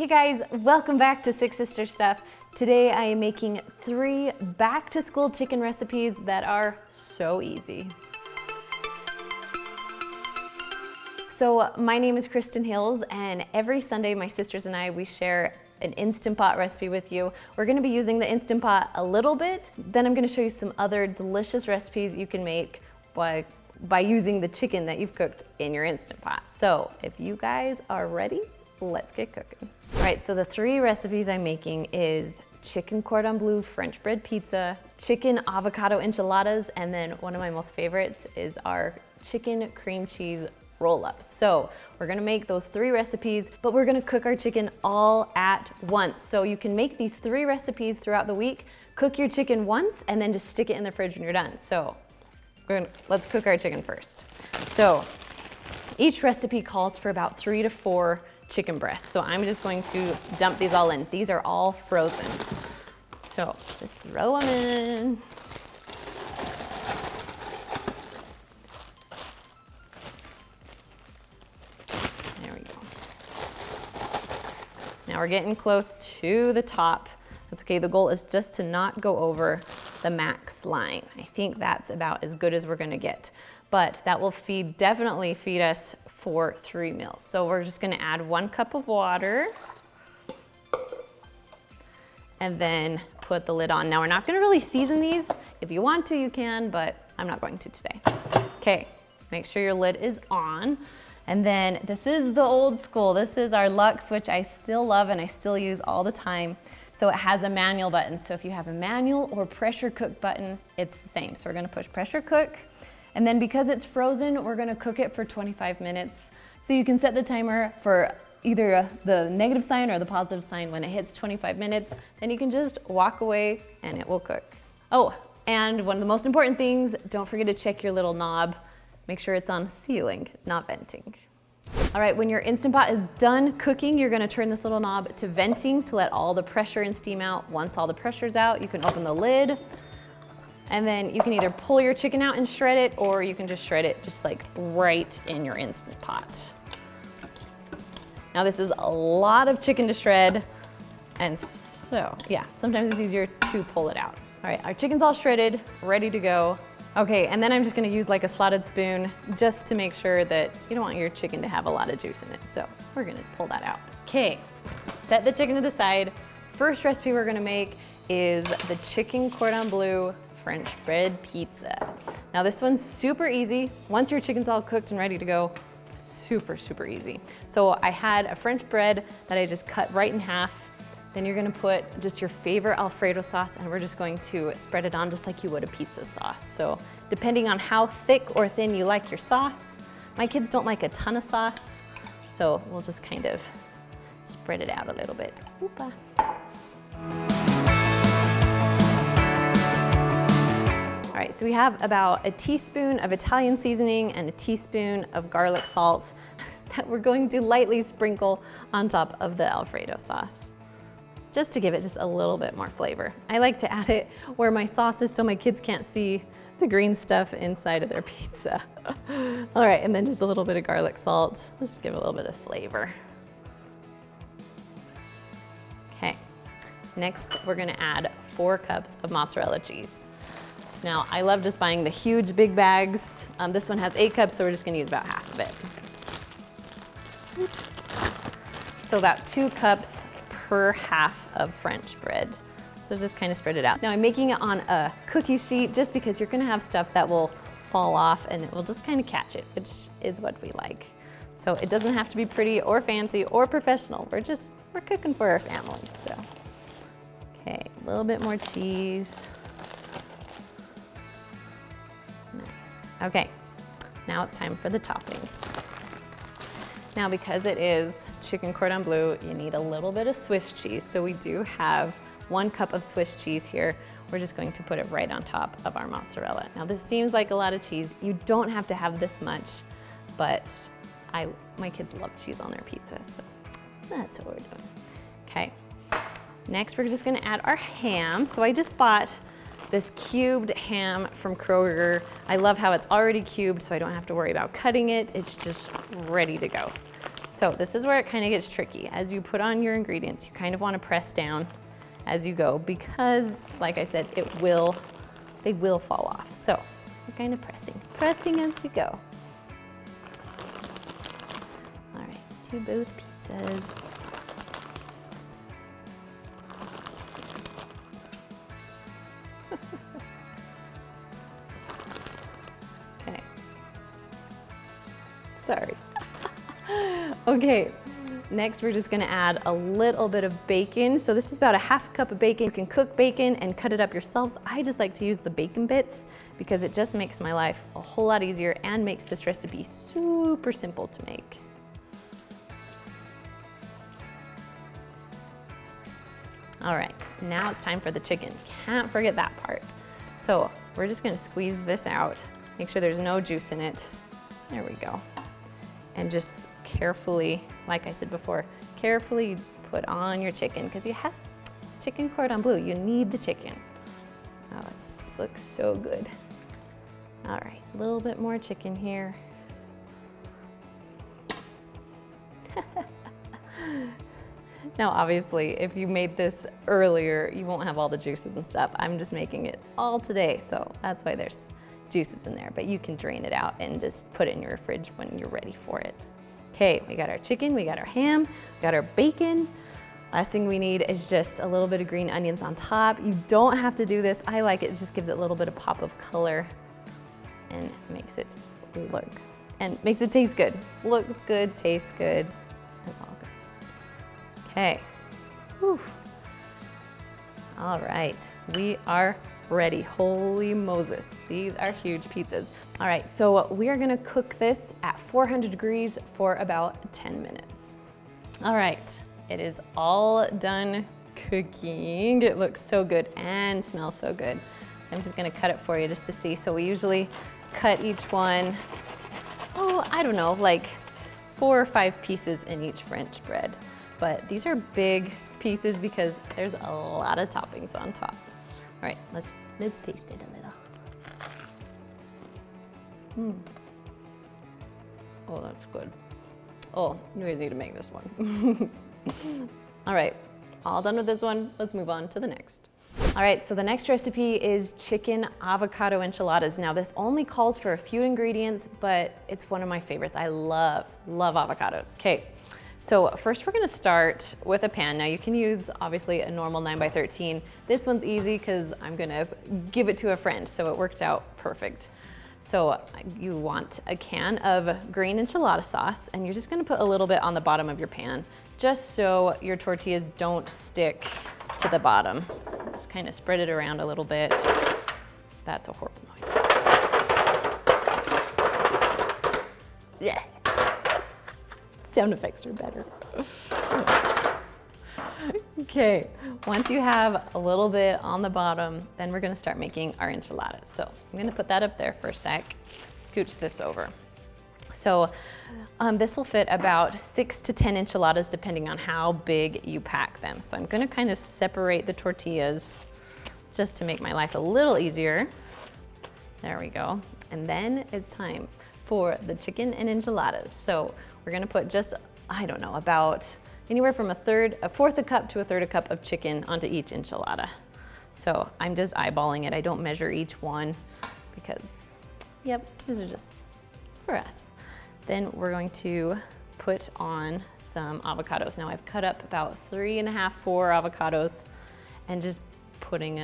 Hey guys, welcome back to Six Sister Stuff. Today I am making 3 back-to-school chicken recipes that are so easy. So my name is Kristen Hills, and every Sunday my sisters and I, we share an Instant Pot recipe with you. We're gonna be using the Instant Pot a little bit, then I'm gonna show you some other delicious recipes you can make by using the chicken that you've cooked in your Instant Pot. So if you guys are ready, let's get cooking. All right, so the 3 recipes I'm making is chicken cordon bleu French bread pizza, chicken avocado enchiladas, and then one of my most favorites is our chicken cream cheese roll-ups. So we're gonna make those 3 recipes, but we're gonna cook our chicken all at once. So you can make these 3 recipes throughout the week, cook your chicken once, and then just stick it in the fridge when you're done. So let's cook our chicken first. So each recipe calls for about 3 to 4 chicken breasts. So I'm just going to dump these all in. These are all frozen. So just throw them in. There we go. Now we're getting close to the top. That's okay, the goal is just to not go over the max line. I think that's about as good as we're gonna get. But that will definitely feed us for 3 meals. So we're just gonna add 1 cup of water and then put the lid on. Now we're not gonna really season these. If you want to, you can, but I'm not going to today. Okay, make sure your lid is on. And then this is the old school. This is our Lux, which I still love and I still use all the time. So it has a manual button. So if you have a manual or pressure cook button, it's the same. So we're gonna push pressure cook. And then because it's frozen, we're gonna cook it for 25 minutes. So you can set the timer for either the negative sign or the positive sign. When it hits 25 minutes, then you can just walk away and it will cook. Oh, and one of the most important things, don't forget to check your little knob. Make sure it's on sealing, not venting. All right, when your Instant Pot is done cooking, you're gonna turn this little knob to venting to let all the pressure and steam out. Once all the pressure's out, you can open the lid. And then you can either pull your chicken out and shred it, or you can just shred it just like right in your Instant Pot. Now this is a lot of chicken to shred, and so yeah, sometimes it's easier to pull it out. All right, our chicken's all shredded, ready to go. Okay, and then I'm just gonna use like a slotted spoon just to make sure that you don't want your chicken to have a lot of juice in it. So we're gonna pull that out. Okay, set the chicken to the side. First recipe we're gonna make is the chicken cordon bleu French bread pizza. Now this one's super easy. Once your chicken's all cooked and ready to go, super, super easy. So I had a French bread that I just cut right in half. Then you're gonna put just your favorite Alfredo sauce, and we're just going to spread it on just like you would a pizza sauce. So depending on how thick or thin you like your sauce, my kids don't like a ton of sauce, so we'll just kind of spread it out a little bit. Oopa. All right, so we have about a teaspoon of Italian seasoning and a teaspoon of garlic salt that we're going to lightly sprinkle on top of the Alfredo sauce, just to give it just a little bit more flavor. I like to add it where my sauce is so my kids can't see the green stuff inside of their pizza. All right, and then just a little bit of garlic salt, just give it a little bit of flavor. Okay, next we're gonna add 4 cups of mozzarella cheese. Now, I love just buying the huge big bags. This one has 8 cups, so we're just gonna use about half of it. Oops. So about 2 cups per half of French bread. So just kind of spread it out. Now I'm making it on a cookie sheet just because you're gonna have stuff that will fall off and it will just kind of catch it, which is what we like. So it doesn't have to be pretty or fancy or professional. We're cooking for our families, so. Okay, a little bit more cheese. Nice. Okay, now it's time for the toppings. Now, because it is chicken cordon bleu, you need a little bit of Swiss cheese. So we do have 1 cup of Swiss cheese here. We're just going to put it right on top of our mozzarella. Now, this seems like a lot of cheese. You don't have to have this much, but my kids love cheese on their pizza, so that's what we're doing. Okay, next we're just gonna add our ham. So I just bought this cubed ham from Kroger. I love how it's already cubed, so I don't have to worry about cutting it. It's just ready to go. So this is where it kind of gets tricky. As you put on your ingredients, you kind of want to press down as you go because, like I said, they will fall off. So we're kind of pressing as we go. All right, do both pizzas. Okay. Sorry. Okay, next we're just gonna add a little bit of bacon. So this is about a half cup of bacon. You can cook bacon and cut it up yourselves. I just like to use the bacon bits because it just makes my life a whole lot easier and makes this recipe super simple to make. All right, now it's time for the chicken. Can't forget that part. So we're just gonna squeeze this out. Make sure there's no juice in it. There we go. And just carefully, like I said before, carefully put on your chicken because you have chicken cordon bleu. You need the chicken. Oh, it looks so good. All right, a little bit more chicken here. Now, obviously, if you made this earlier, you won't have all the juices and stuff. I'm just making it all today, so that's why there's juices in there, but you can drain it out and just put it in your fridge when you're ready for it. Okay, we got our chicken, we got our ham, we got our bacon. Last thing we need is just a little bit of green onions on top. You don't have to do this. I like it. It just gives it a little bit of pop of color and makes it look, and makes it taste good. Looks good, tastes good. It's all good. Okay. Whew. All right, we are ready. Holy Moses, these are huge pizzas. All right, so we are gonna cook this at 400 degrees for about 10 minutes. All right, it is all done cooking. It looks so good and smells so good. I'm just gonna cut it for you just to see. So we usually cut each one, oh, I don't know, like 4 or 5 pieces in each French bread. But these are big pieces because there's a lot of toppings on top. All right, let's taste it a little. Oh, that's good. Oh, you guys need to make this one. All right, all done with this one. Let's move on to the next. All right, so the next recipe is chicken avocado enchiladas. Now this only calls for a few ingredients, but it's one of my favorites. I love avocados. Okay. So first we're gonna start with a pan. Now you can use obviously a normal 9x13. This one's easy because I'm gonna give it to a friend, so it works out perfect. So you want a can of green enchilada sauce, and you're just gonna put a little bit on the bottom of your pan, just so your tortillas don't stick to the bottom. Just kind of spread it around a little bit. That's a horrible noise. Yeah. Sound effects are better. Okay, once you have a little bit on the bottom, then we're gonna start making our enchiladas. So I'm gonna put that up there for a sec, scooch this over. So this will fit about 6 to 10 enchiladas depending on how big you pack them. So I'm gonna kind of separate the tortillas just to make my life a little easier. There we go. And then it's time for the chicken and enchiladas. So we're gonna put just, I don't know, about anywhere from a fourth a cup to a third a cup of chicken onto each enchilada. So I'm just eyeballing it. I don't measure each one because, yep, these are just for us. Then we're going to put on some avocados. Now I've cut up about 3.5, 4 avocados and just spreading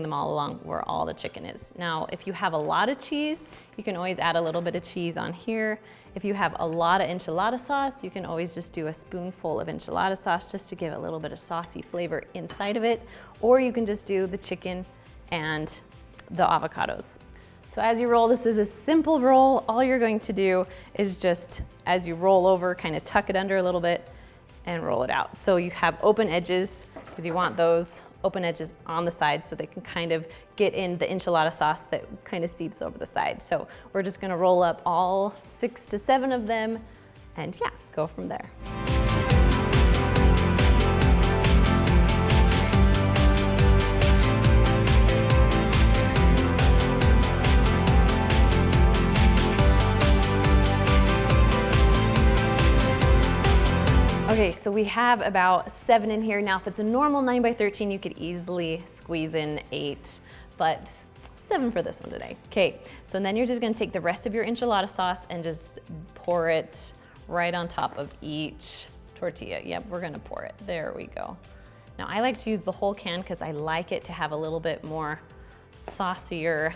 them all along where all the chicken is. Now, if you have a lot of cheese, you can always add a little bit of cheese on here. If you have a lot of enchilada sauce, you can always just do a spoonful of enchilada sauce just to give a little bit of saucy flavor inside of it. Or you can just do the chicken and the avocados. So as you roll, this is a simple roll. All you're going to do is just, as you roll over, kind of tuck it under a little bit and roll it out. So you have open edges, because you want those open edges on the side so they can kind of get in the enchilada sauce that kind of seeps over the side. So we're just gonna roll up all 6 to 7 of them and yeah, go from there. we have about 7 in here. Now, if it's a normal 9 by 13, you could easily squeeze in 8, but 7 for this one today. Okay, so then you're just gonna take the rest of your enchilada sauce and just pour it right on top of each tortilla. Yep, we're gonna pour it. There we go. Now, I like to use the whole can because I like it to have a little bit more saucier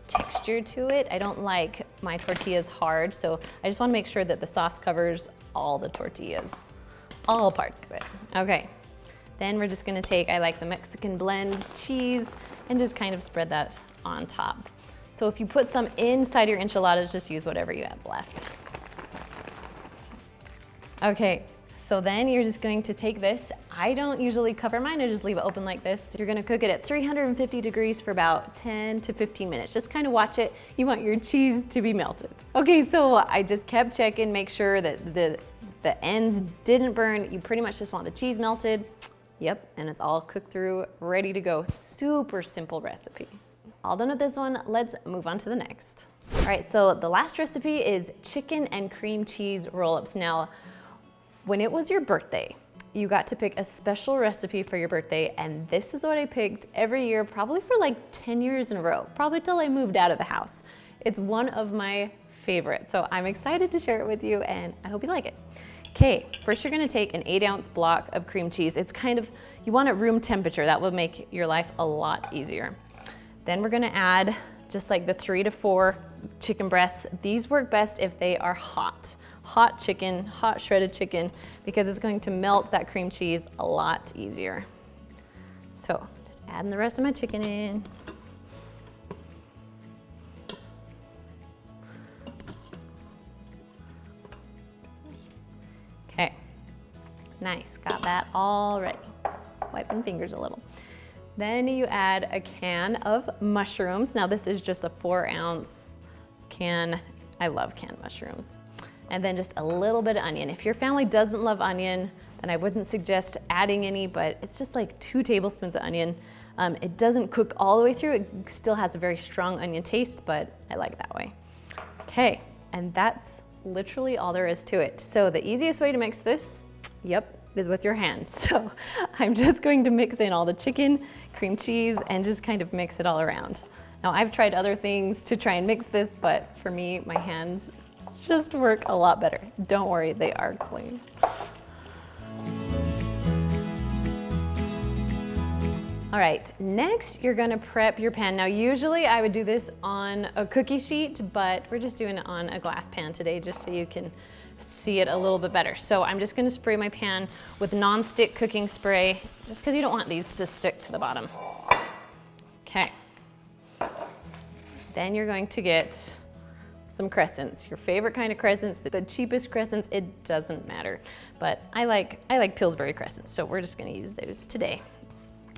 texture to it. I don't like my tortillas hard, so I just wanna make sure that the sauce covers all the tortillas, all parts of it. Okay, then we're just gonna take, I like the Mexican blend cheese, and just kind of spread that on top. So if you put some inside your enchiladas, just use whatever you have left. Okay, so then you're just going to take this. I don't usually cover mine, I just leave it open like this. You're gonna cook it at 350 degrees for about 10 to 15 minutes. Just kind of watch it. You want your cheese to be melted. Okay, so I just kept checking, make sure that the ends didn't burn. You pretty much just want the cheese melted. Yep, and it's all cooked through, ready to go. Super simple recipe. All done with this one, let's move on to the next. All right, so the last recipe is chicken and cream cheese roll-ups. Now, when it was your birthday, you got to pick a special recipe for your birthday, and this is what I picked every year, probably for like 10 years in a row, probably till I moved out of the house. It's one of my favorites, so I'm excited to share it with you, and I hope you like it. Okay, first you're gonna take an 8-ounce block of cream cheese. It's kind of, you want it room temperature. That will make your life a lot easier. Then we're gonna add just like the 3 to 4 chicken breasts. These work best if they are hot. Hot chicken, hot shredded chicken, because it's going to melt that cream cheese a lot easier. So just adding the rest of my chicken in. Okay, nice, got that all ready. Wiping fingers a little. Then you add a can of mushrooms. Now this is just a 4-ounce can. I love canned mushrooms. And then just a little bit of onion. If your family doesn't love onion, then I wouldn't suggest adding any, but it's just like 2 tablespoons of onion. It doesn't cook all the way through. It still has a very strong onion taste, but I like it that way. Okay, and that's literally all there is to it. So the easiest way to mix this, yep, is with your hands. So I'm just going to mix in all the chicken, cream cheese, and just kind of mix it all around. Now I've tried other things to try and mix this, but for me, my hands just work a lot better. Don't worry, they are clean. All right, next you're gonna prep your pan. Now usually I would do this on a cookie sheet, but we're just doing it on a glass pan today just so you can see it a little bit better. So I'm just gonna spray my pan with non-stick cooking spray, just because you don't want these to stick to the bottom. Okay. Then you're going to get some crescents, your favorite kind of crescents, the cheapest crescents, it doesn't matter. But I like Pillsbury crescents, so we're just gonna use those today.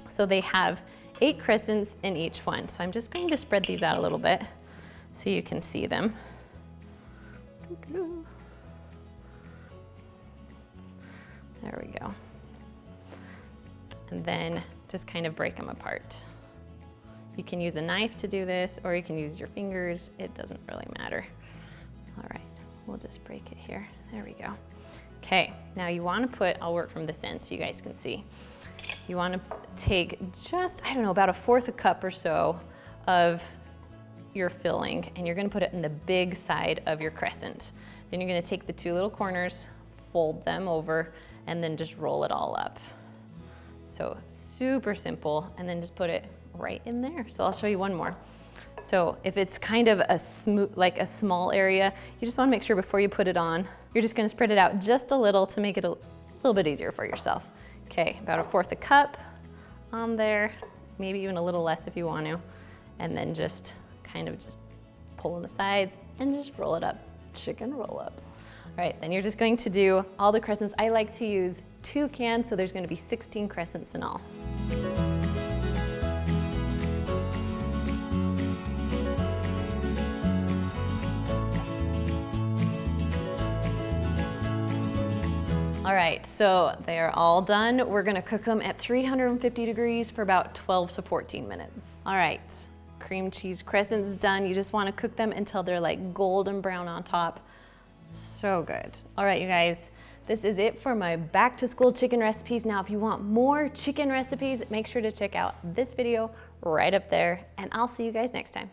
So they have 8 crescents in each one. So I'm just going to spread these out a little bit so you can see them. There we go. And then just kind of break them apart. You can use a knife to do this, or you can use your fingers. It doesn't really matter. All right, we'll just break it here. There we go. Okay, now you wanna put, I'll work from this end so you guys can see. You wanna take just, I don't know, about a 1/4 cup or so of your filling, and you're gonna put it in the big side of your crescent. Then you're gonna take the 2 little corners, fold them over, and then just roll it all up. So super simple, and then just put it right in there. So I'll show you one more. So if it's kind of a smooth, like a small area, you just wanna make sure before you put it on, you're just gonna spread it out just a little to make it a little bit easier for yourself. Okay, about a 1/4 cup on there, maybe even a little less if you want to, and then just kind of just pull on the sides and just roll it up. Chicken roll-ups. All right, then you're just going to do all the crescents. I like to use 2 cans, so there's gonna be 16 crescents in all. All right, so they are all done. We're gonna cook them at 350 degrees for about 12 to 14 minutes. All right, cream cheese crescents done. You just wanna cook them until they're like golden brown on top. So good. All right, you guys, this is it for my back to school chicken recipes. Now, if you want more chicken recipes, make sure to check out this video right up there, and I'll see you guys next time.